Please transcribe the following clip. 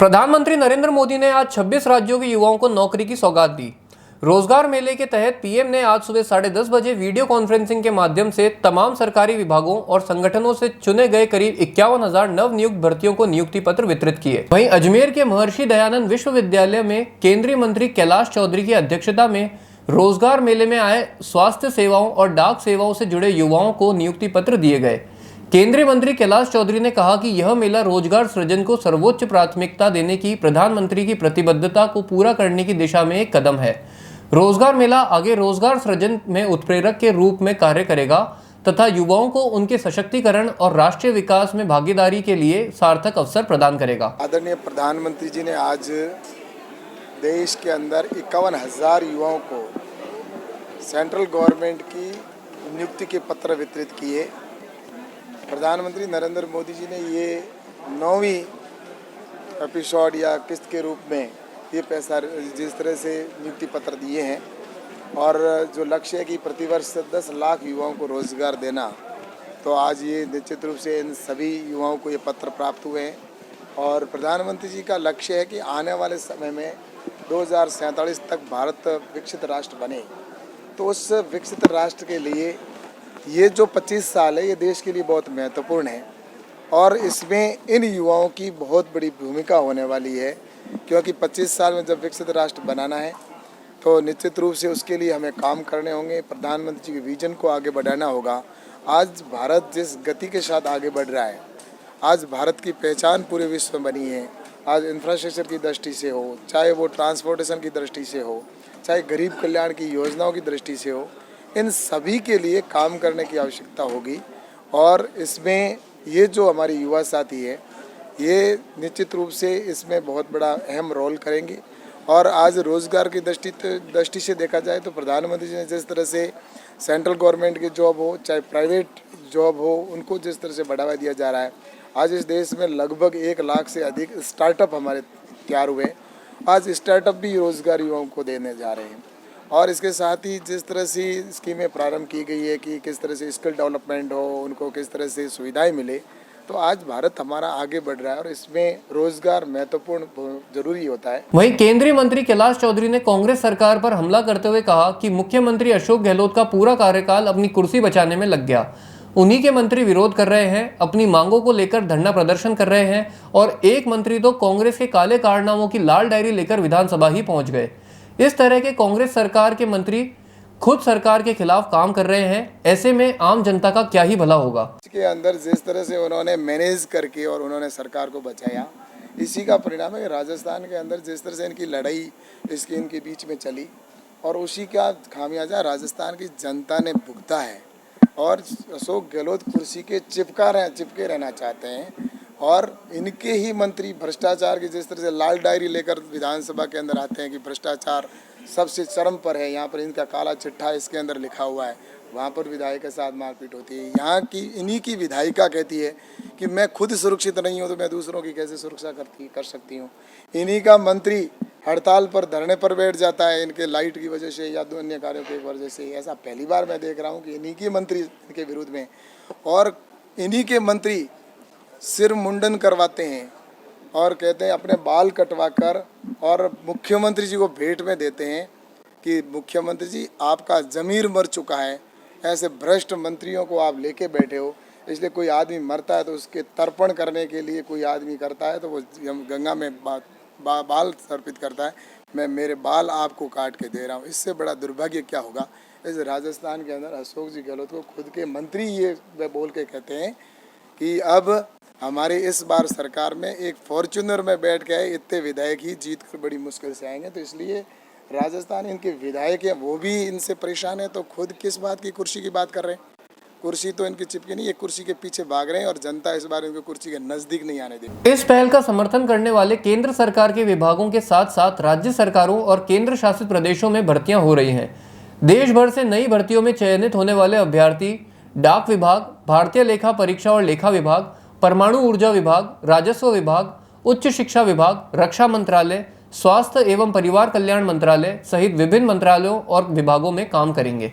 प्रधानमंत्री नरेंद्र मोदी ने आज 26 राज्यों के युवाओं को नौकरी की सौगात दी। रोजगार मेले के तहत पीएम ने आज सुबह 10:30 बजे वीडियो कॉन्फ्रेंसिंग के माध्यम से तमाम सरकारी विभागों और संगठनों से चुने गए करीब 51,000 नवनियुक्त भर्तियों को नियुक्ति पत्र वितरित किए। वहीं अजमेर के महर्षि दयानंद विश्वविद्यालय में केंद्रीय मंत्री कैलाश चौधरी की अध्यक्षता में रोजगार मेले में आए स्वास्थ्य सेवाओं और डाक सेवाओं से जुड़े युवाओं को नियुक्ति पत्र दिए गए। केंद्रीय मंत्री कैलाश चौधरी ने कहा कि यह मेला रोजगार सृजन को सर्वोच्च प्राथमिकता देने की प्रधानमंत्री की प्रतिबद्धता को पूरा करने की दिशा में एक कदम है। रोजगार मेला आगे रोजगार सृजन में उत्प्रेरक के रूप में कार्य करेगा तथा युवाओं को उनके सशक्तिकरण और राष्ट्रीय विकास में भागीदारी के लिए सार्थक अवसर प्रदान करेगा। आदरणीय प्रधानमंत्री जी ने आज देश के अंदर 51,000 युवाओं को सेंट्रल गवर्नमेंट की नियुक्ति के पत्र वितरित किए। प्रधानमंत्री नरेंद्र मोदी जी ने ये 9वीं एपिसोड या किस्त के रूप में ये पैसा जिस तरह से नियुक्ति पत्र दिए हैं और जो लक्ष्य है कि प्रतिवर्ष 10 लाख युवाओं को रोजगार देना, तो आज ये निश्चित रूप से इन सभी युवाओं को ये पत्र प्राप्त हुए हैं। और प्रधानमंत्री जी का लक्ष्य है कि आने वाले समय में 2047 तक भारत विकसित राष्ट्र बने। तो उस विकसित राष्ट्र के लिए ये जो 25 साल है ये देश के लिए बहुत महत्वपूर्ण है और इसमें इन युवाओं की बहुत बड़ी भूमिका होने वाली है, क्योंकि 25 साल में जब विकसित राष्ट्र बनाना है तो निश्चित रूप से उसके लिए हमें काम करने होंगे। प्रधानमंत्री जी के विजन को आगे बढ़ाना होगा। आज भारत जिस गति के साथ आगे बढ़ रहा है, आज भारत की पहचान पूरे विश्व में बनी है। आज इंफ्रास्ट्रक्चर की दृष्टि से हो, चाहे वो ट्रांसपोर्टेशन की दृष्टि से हो, चाहे गरीब कल्याण की योजनाओं की दृष्टि से हो, इन सभी के लिए काम करने की आवश्यकता होगी। और इसमें ये जो हमारी युवा साथी है ये निश्चित रूप से इसमें बहुत बड़ा अहम रोल करेंगे। और आज रोज़गार की दृष्टि से देखा जाए तो प्रधानमंत्री जी ने जिस तरह से सेंट्रल गवर्नमेंट की जॉब हो चाहे प्राइवेट जॉब हो, उनको जिस तरह से बढ़ावा दिया जा रहा है, आज इस देश में लगभग 1 लाख से अधिक स्टार्टअप हमारे तैयार हुए। आज स्टार्टअप भी रोज़गार युवाओं को देने जा रहे हैं। और इसके साथ ही जिस तरह से स्कीमें प्रारंभ की गई है कि किस तरह से स्किल डेवलपमेंट हो, उनको किस तरह से सुविधाएं मिले, तो आज भारत हमारा आगे बढ़ रहा है और इसमें रोजगार महत्वपूर्ण जरूरी होता है। वहीं केंद्रीय मंत्री कैलाश चौधरी ने कांग्रेस सरकार पर हमला करते हुए कहा कि मुख्यमंत्री अशोक गहलोत का पूरा कार्यकाल अपनी कुर्सी बचाने में लग गया। उन्हीं के मंत्री विरोध कर रहे हैं, अपनी मांगों को लेकर धरना प्रदर्शन कर रहे हैं और एक मंत्री तो कांग्रेस के काले कारनामों की लाल डायरी लेकर विधानसभा ही पहुंच गए। इस तरह के कांग्रेस सरकार के मंत्री खुद सरकार के खिलाफ काम कर रहे हैं। ऐसे में आम जनता का क्या ही भला होगा। इसके अंदर जिस तरह से उन्होंने मैनेज करके और उन्होंने सरकार को बचाया, इसी का परिणाम है। राजस्थान के अंदर जिस तरह से इनकी लड़ाई इसकी इनके बीच में चली और उसी का खामियाजा राजस्थान की जनता ने भुगता है। और अशोक गहलोत कुर्सी के चिपके रहना चाहते हैं और इनके ही मंत्री भ्रष्टाचार की जिस तरह से लाल डायरी लेकर विधानसभा के अंदर आते हैं कि भ्रष्टाचार सबसे चरम पर है, यहाँ पर इनका काला चिट्ठा इसके अंदर लिखा हुआ है, वहाँ पर विधायक के साथ मारपीट होती है। यहाँ की इन्हीं की विधायिका कहती है कि मैं खुद सुरक्षित नहीं हूँ तो मैं दूसरों की कैसे सुरक्षा कर सकती हूँ। इन्हीं का मंत्री हड़ताल पर धरने पर बैठ जाता है इनके लाइट की वजह से या अन्य कार्यों की वजह से। ऐसा पहली बार मैं देख रहा हूँ कि इन्हीं के मंत्री इनके विरुद्ध में, और इन्हीं के मंत्री सिर मुंडन करवाते हैं और कहते हैं अपने बाल कटवा कर और मुख्यमंत्री जी को भेंट में देते हैं कि मुख्यमंत्री जी आपका ज़मीर मर चुका है। ऐसे भ्रष्ट मंत्रियों को आप लेके बैठे हो, इसलिए कोई आदमी मरता है तो उसके तर्पण करने के लिए कोई आदमी करता है तो वो गंगा में बाल समर्पित करता है। मैं मेरे बाल आपको काट के दे रहा हूँ। इससे बड़ा दुर्भाग्य क्या होगा। इस राजस्थान के अंदर अशोक जी गहलोत को खुद के मंत्री ये बोल के कहते हैं कि अब हमारे इस बार सरकार में एक फॉर्च्यूनर में बैठ गए, इतने विधायक ही जीत कर बड़ी मुश्किल से आएंगे। तो इसलिए राजस्थान इनके विधायक हैं वो भी इनसे परेशान है, तो खुद किस बात की कुर्सी की बात कर रहे हैं। कुर्सी तो इनकी चिपकी नहीं, एक कुर्सी के पीछे भाग रहे हैं और जनता इस बार इनकी कुर्सी के नजदीक नहीं आने देगी। इस पहल का समर्थन करने वाले केंद्र सरकार के विभागों के साथ साथ राज्य सरकारों और केंद्र शासित प्रदेशों में भर्तियां हो रही हैं। देश भर से नई भर्तियों में चयनित होने वाले अभ्यर्थी डाक विभाग, भारतीय लेखा परीक्षा और लेखा विभाग, परमाणु ऊर्जा विभाग, राजस्व विभाग, उच्च शिक्षा विभाग, रक्षा मंत्रालय, स्वास्थ्य एवं परिवार कल्याण मंत्रालय सहित विभिन्न मंत्रालयों और विभागों में काम करेंगे।